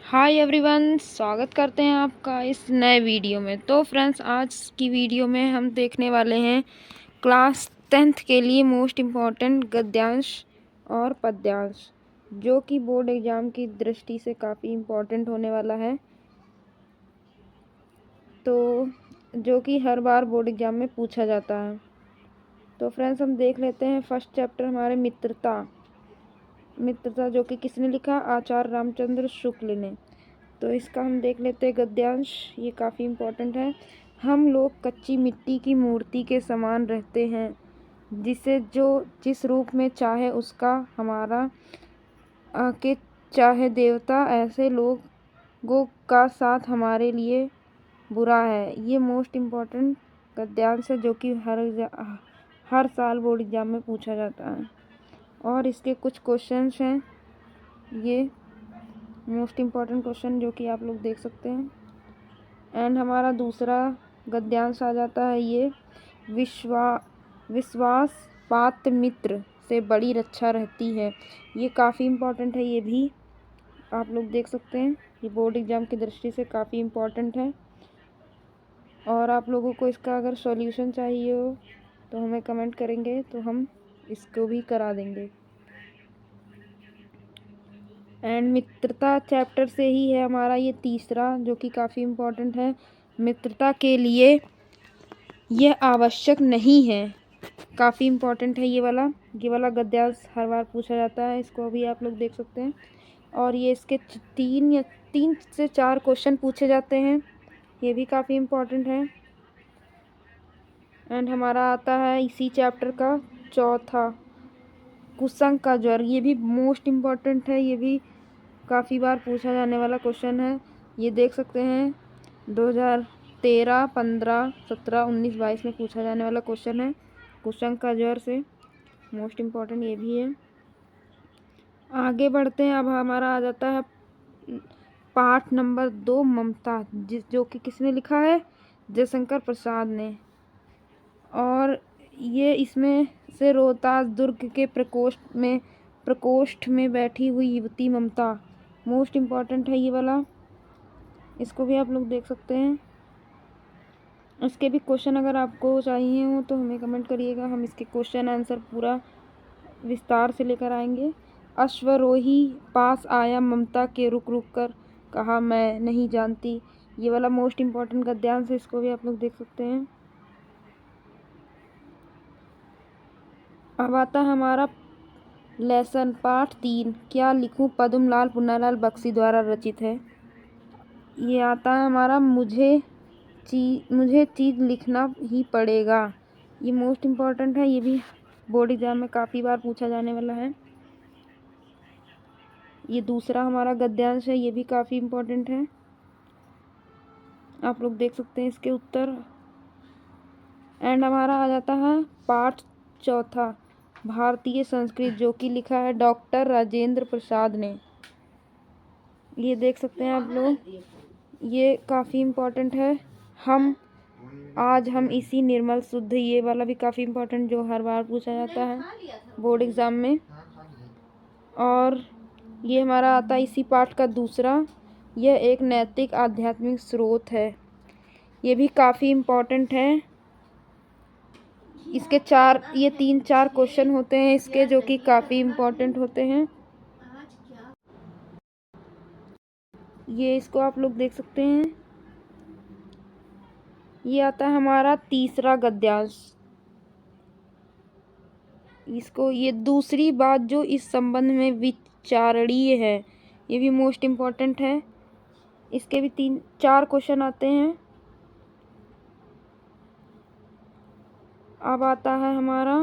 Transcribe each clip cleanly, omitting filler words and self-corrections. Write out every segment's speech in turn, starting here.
Hi everyone, स्वागत करते हैं आपका इस नए वीडियो में। तो फ्रेंड्स, आज की वीडियो में हम देखने वाले हैं क्लास 10th के लिए मोस्ट इम्पॉर्टेंट गद्यांश और पद्यांश, जो कि बोर्ड एग्ज़ाम की दृष्टि से काफ़ी इम्पॉर्टेंट होने वाला है। तो जो कि हर बार बोर्ड एग्ज़ाम में पूछा जाता है। तो फ्रेंड्स, हम देख लेते हैं फर्स्ट चैप्टर हमारे मित्रता, जो कि किसने लिखा? आचार्य रामचंद्र शुक्ल ने। तो इसका हम देख लेते हैं गद्यांश। ये काफ़ी इम्पोर्टेंट है। हम लोग कच्ची मिट्टी की मूर्ति के समान रहते हैं, जिसे जो जिस रूप में चाहे उसका हमारा के चाहे देवता, ऐसे लोगों का साथ हमारे लिए बुरा है। ये मोस्ट इम्पॉर्टेंट गद्यांश है, जो कि हर साल बोर्ड एग्ज़ाम में पूछा जाता है। और इसके कुछ क्वेश्चंस हैं, ये मोस्ट इम्पॉर्टेंट क्वेश्चन जो कि आप लोग देख सकते हैं। एंड हमारा दूसरा गद्यांश आ जाता है ये विश्वास पात्र मित्र से बड़ी रक्षा रहती है। ये काफ़ी इम्पॉर्टेंट है, ये भी आप लोग देख सकते हैं। ये बोर्ड एग्ज़ाम की दृष्टि से काफ़ी इम्पॉर्टेंट है। और आप लोगों को इसका अगर सॉल्यूशन चाहिए हो तो हमें कमेंट करेंगे, तो हम इसको भी करा देंगे। एंड मित्रता चैप्टर से ही है हमारा ये तीसरा, जो कि काफ़ी इम्पोर्टेंट है। मित्रता के लिए यह आवश्यक नहीं है, काफ़ी इम्पोर्टेंट है ये वाला गद्यांश हर बार पूछा जाता है। इसको भी आप लोग देख सकते हैं। और ये इसके 3 से 4 क्वेश्चन पूछे जाते हैं, ये भी काफ़ी इम्पोर्टेंट है। एंड हमारा आता है इसी चैप्टर का चौथा, कुसंग का ज्वर। ये भी मोस्ट इम्पॉर्टेंट है, ये भी काफ़ी बार पूछा जाने वाला क्वेश्चन है। ये देख सकते हैं 2013, 15, 17, 19, 22 में पूछा जाने वाला क्वेश्चन है, कुसंग का ज्वर से। मोस्ट इम्पॉर्टेंट ये भी है। आगे बढ़ते हैं। अब हमारा आ जाता है पाठ नंबर 2, ममता, जो कि किसने लिखा है? जयशंकर प्रसाद ने। और ये इसमें से रोहतास दुर्ग के प्रकोष्ठ में बैठी हुई युवती ममता, मोस्ट इम्पॉर्टेंट है ये वाला। इसको भी आप लोग देख सकते हैं। इसके भी क्वेश्चन अगर आपको चाहिए हो तो हमें कमेंट करिएगा, हम इसके क्वेश्चन आंसर पूरा विस्तार से लेकर आएंगे। अश्वरोही पास आया ममता के रुक रुक कर, कहा मैं नहीं जानती। ये वाला मोस्ट इम्पॉर्टेंट गद्यांश है, इसको भी आप लोग देख सकते हैं। अब आता है हमारा लेसन पाठ 3, क्या लिखूं, पद्मलाल पुन्नालाल बख्शी द्वारा रचित है। ये आता है हमारा मुझे चीज़ लिखना ही पड़ेगा। ये मोस्ट इम्पॉर्टेंट है, ये भी बोर्ड एग्जाम में काफ़ी बार पूछा जाने वाला है। ये दूसरा हमारा गद्यांश है, ये भी काफ़ी इम्पोर्टेंट है, आप लोग देख सकते हैं इसके उत्तर। एंड हमारा आ जाता है पाठ चौथा, भारतीय संस्कृत, जो कि लिखा है डॉक्टर राजेंद्र प्रसाद ने। ये देख सकते हैं आप लोग, ये काफ़ी इम्पोर्टेंट है। आज हम इसी निर्मल शुद्ध, ये वाला भी काफ़ी इम्पोर्टेंट, जो हर बार पूछा जाता है बोर्ड एग्ज़ाम में। और ये हमारा आता है इसी पाठ का दूसरा, यह एक नैतिक आध्यात्मिक स्रोत है। ये भी काफ़ी इम्पोर्टेंट है। इसके 3-4 क्वेश्चन होते हैं इसके, जो कि काफ़ी इम्पोर्टेंट होते हैं। ये इसको आप लोग देख सकते हैं। ये आता है हमारा तीसरा गद्यांश। इसको ये दूसरी बात जो इस संबंध में विचारणीय है, ये भी मोस्ट इम्पोर्टेंट है। इसके भी 3-4 क्वेश्चन आते हैं। अब आता है हमारा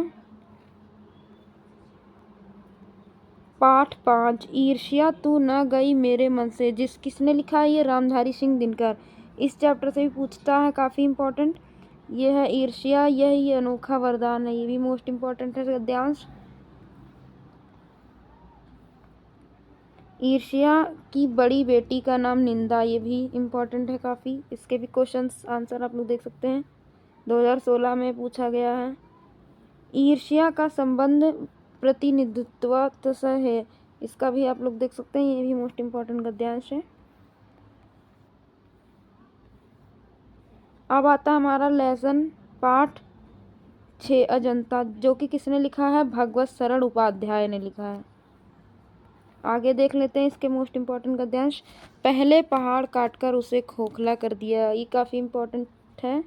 पाठ 5, ईर्ष्या तू न गई मेरे मन से, किसने लिखा है? ये रामधारी सिंह दिनकर। इस चैप्टर से भी पूछता है, काफ़ी इम्पोर्टेंट ये है। ईर्ष्या यही अनोखा वरदान है, ये भी मोस्ट इम्पोर्टेंट है गद्यांश। ईर्ष्या की बड़ी बेटी का नाम निंदा, ये भी इम्पोर्टेंट है काफ़ी। इसके भी क्वेश्चंस आंसर आप लोग देख सकते हैं, 2016 में पूछा गया है। ईर्ष्या का संबंध प्रतिनिधित्व से है, इसका भी आप लोग देख सकते हैं, ये भी मोस्ट इम्पोर्टेंट गद्यांश है। अब आता हमारा लेसन पाठ 6 अजंता, जो कि किसने लिखा है? भगवत शरण उपाध्याय ने लिखा है। आगे देख लेते हैं इसके मोस्ट इम्पॉर्टेंट गद्यांश। पहले पहाड़ काटकर उसे खोखला कर दिया, ये काफ़ी इम्पोर्टेंट है।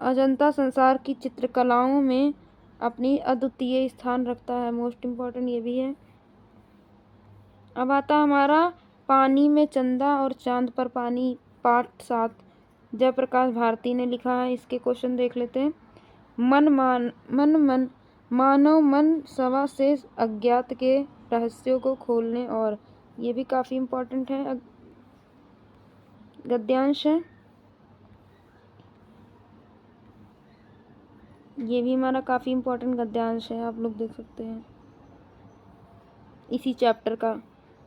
अजंता संसार की चित्रकलाओं में अपनी अद्वितीय स्थान रखता है, मोस्ट इम्पॉर्टेंट ये भी है। अब आता हमारा पानी में चंदा और चांद पर पानी, पाठ 7, जयप्रकाश भारती ने लिखा है। इसके क्वेश्चन देख लेते हैं। मानव मन सवा से अज्ञात के रहस्यों को खोलने, और ये भी काफ़ी इम्पोर्टेंट है गद्यांश है। ये भी हमारा काफ़ी इम्पोर्टेंट गद्यांश है, आप लोग देख सकते हैं इसी चैप्टर का।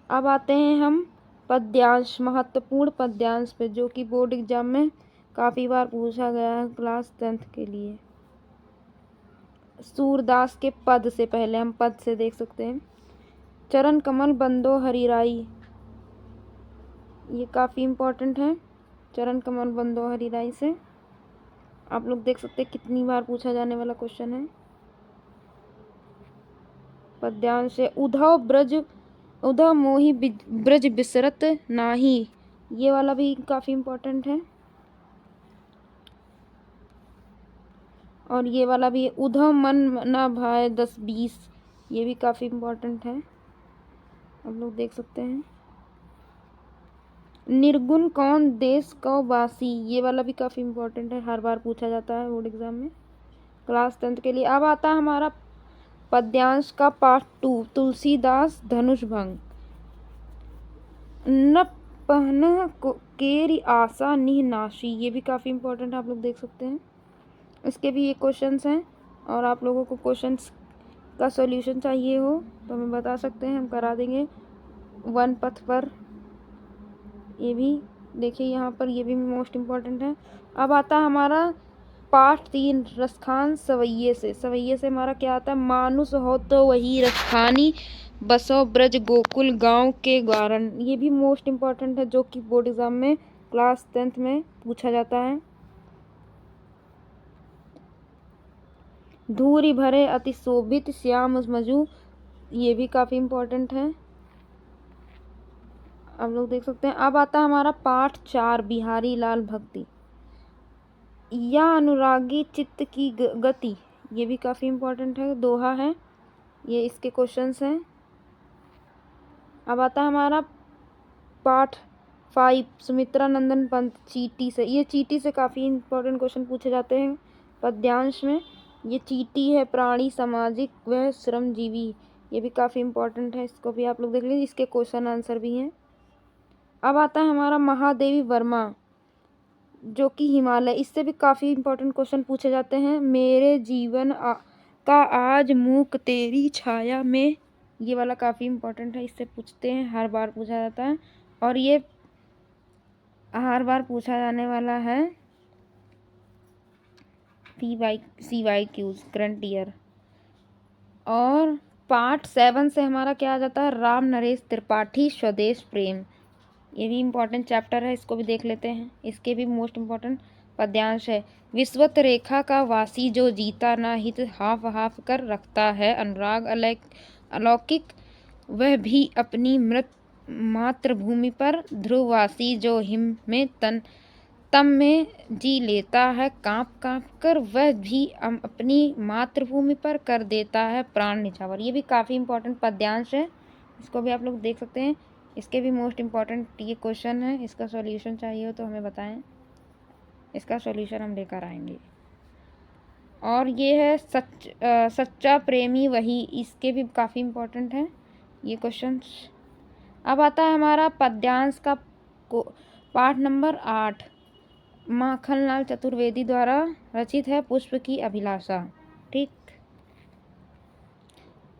अब आते हैं हम पद्यांश, महत्वपूर्ण पद्यांश पे, जो कि बोर्ड एग्जाम में काफ़ी बार पूछा गया है क्लास 10th के लिए। सूरदास के पद से पहले हम पद से देख सकते हैं। चरण कमल बंदो हरिराई, ये काफ़ी इम्पोर्टेंट है। चरण कमल बंदो हरिराई से आप लोग देख सकते हैं कितनी बार पूछा जाने वाला क्वेश्चन है। पद्यांश से उधव मोहि ब्रज बिसरत नाही, ये वाला भी काफ़ी इम्पोर्टेंट है। और ये वाला भी उधव मन न भाए 10-20, ये भी काफ़ी इम्पोर्टेंट है, आप लोग देख सकते हैं। निर्गुण कौन देश को वासी, ये वाला भी काफ़ी इम्पोर्टेंट है, हर बार पूछा जाता है बोर्ड एग्जाम में क्लास 10th के लिए। अब आता है हमारा पद्यांश का पार्ट 2, तुलसीदास धनुष भंग। न पहन केरी आशा निह नाशी, ये भी काफ़ी इम्पोर्टेंट है, आप लोग देख सकते हैं। इसके भी ये क्वेश्चंस हैं, और आप लोगों को क्वेश्चंस का सॉल्यूशन चाहिए हो तो हमें बता सकते हैं, हम करा देंगे वन पथ पर। ये भी देखिए यहाँ पर, ये भी मोस्ट इम्पॉर्टेंट है। अब आता है हमारा पाठ 3, रसखान सवैये से। सवैये से हमारा क्या आता है? मानुष हो तो वही रसखानी, बसो ब्रज गोकुल गांव के गारन, ये भी मोस्ट इम्पॉर्टेंट है, जो कि बोर्ड एग्जाम में क्लास 10th में पूछा जाता है। धूरी भरे अति शोभित श्याम मजू, ये भी काफ़ी इम्पोर्टेंट है, आप लोग देख सकते हैं। अब आता है हमारा पाठ 4, बिहारी लाल भक्ति। या अनुरागी चित्त की गति, ये भी काफ़ी इम्पोर्टेंट है, दोहा है, ये इसके क्वेश्चंस हैं। अब आता है हमारा पाठ 5, सुमित्रा नंदन पंत चीटी से। ये चीटी से काफ़ी इम्पोर्टेंट क्वेश्चन पूछे जाते हैं पद्यांश में। ये चीटी है प्राणी सामाजिक व श्रमजीवी, ये भी काफ़ी इम्पोर्टेंट है, इसको भी आप लोग देख लीजिए, इसके क्वेश्चन आंसर भी हैं। अब आता है हमारा महादेवी वर्मा, जो कि हिमालय, इससे भी काफ़ी इम्पोर्टेंट क्वेश्चन पूछे जाते हैं। मेरे जीवन का आज मूक तेरी छाया में, ये वाला काफ़ी इम्पोर्टेंट है, इससे पूछते हैं, हर बार पूछा जाता है, और ये हर बार पूछा जाने वाला है CYQs, करंट ईयर। और पार्ट 7 से हमारा क्या आ जाता है? राम नरेश त्रिपाठी स्वदेश प्रेम, ये भी इम्पोर्टेंट चैप्टर है, इसको भी देख लेते हैं। इसके भी मोस्ट इम्पोर्टेंट पद्यांश है। विश्वत रेखा का वासी जो जीता ना हित, हाफ हाफ कर रखता है अनुराग अलौकिक, वह भी अपनी मृत मातृभूमि पर, ध्रुववासी जो हिम में तम में जी लेता है कांप कांप कर, वह भी अपनी मातृभूमि पर कर देता है प्राण निछावर, ये भी काफ़ी इम्पोर्टेंट पद्यांश है, इसको भी आप लोग देख सकते हैं। इसके भी मोस्ट इम्पॉर्टेंट ये क्वेश्चन है, इसका सॉल्यूशन चाहिए हो तो हमें बताएं, इसका सॉल्यूशन हम लेकर आएंगे। और ये है सच्चा प्रेमी वही, इसके भी काफ़ी इम्पोर्टेंट है ये क्वेश्चंस। अब आता है हमारा पद्यांश का पाठ नंबर 8, माखनलाल चतुर्वेदी द्वारा रचित है, पुष्प की अभिलाषा। ठीक,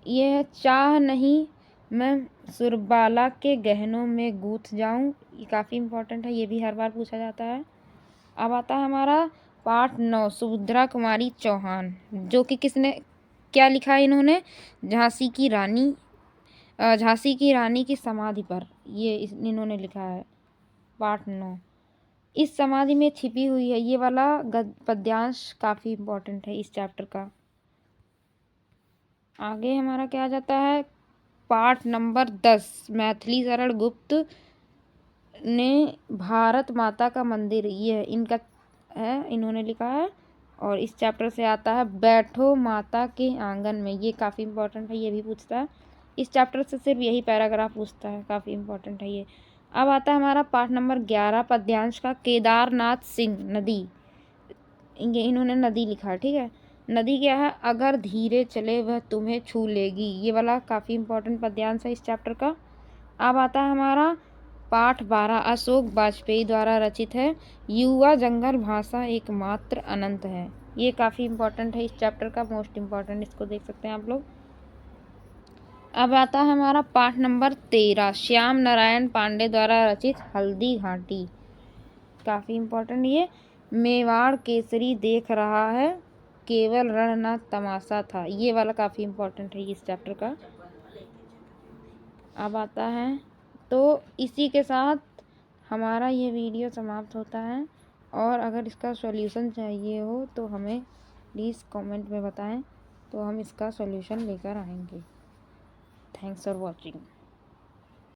ये है चाह नहीं मैं सुरबाला के गहनों में गूंथ जाऊं, ये काफ़ी इम्पोर्टेंट है, ये भी हर बार पूछा जाता है। अब आता है हमारा पाठ 9, सुभद्रा कुमारी चौहान, जो कि किसने क्या लिखा है? इन्होंने झांसी की रानी की समाधि पर, ये इन्होंने लिखा है। पाठ 9। इस समाधि में छिपी हुई है, ये वाला पद्यांश काफ़ी इम्पोर्टेंट है इस चैप्टर का। आगे हमारा क्या आ जाता है, पाठ नंबर 10, मैथिली शरण गुप्त ने भारत माता का मंदिर, ये इनका है, इन्होंने लिखा है। और इस चैप्टर से आता है बैठो माता के आंगन में, ये काफ़ी इम्पोर्टेंट है, ये भी पूछता है। इस चैप्टर से सिर्फ यही पैराग्राफ पूछता है, काफ़ी इम्पोर्टेंट है ये। अब आता है हमारा पाठ नंबर 11 पद्यांश का, केदारनाथ सिंह नदी, ये इन्होंने नदी लिखा है, ठीक है। नदी क्या है, अगर धीरे चले वह तुम्हें छू लेगी, ये वाला काफ़ी इम्पोर्टेंट पद्यांश है इस चैप्टर का। अब आता है हमारा पाठ 12, अशोक वाजपेयी द्वारा रचित है, युवा जंगल भाषा एकमात्र अनंत है, ये काफ़ी इम्पोर्टेंट है इस चैप्टर का, मोस्ट इम्पोर्टेंट, इसको देख सकते हैं आप लोग। अब आता है हमारा पाठ नंबर 13, श्याम नारायण पांडे द्वारा रचित हल्दी घाटी, काफ़ी इम्पोर्टेंट ये, मेवाड़ केसरी देख रहा है, केवल रण न तमाशा था, ये वाला काफ़ी इम्पोर्टेंट है इस चैप्टर का। अब आता है, तो इसी के साथ हमारा ये वीडियो समाप्त होता है। और अगर इसका सॉल्यूशन चाहिए हो तो हमें प्लीज़ कमेंट में बताएं, तो हम इसका सॉल्यूशन लेकर आएंगे। Thanks for watching.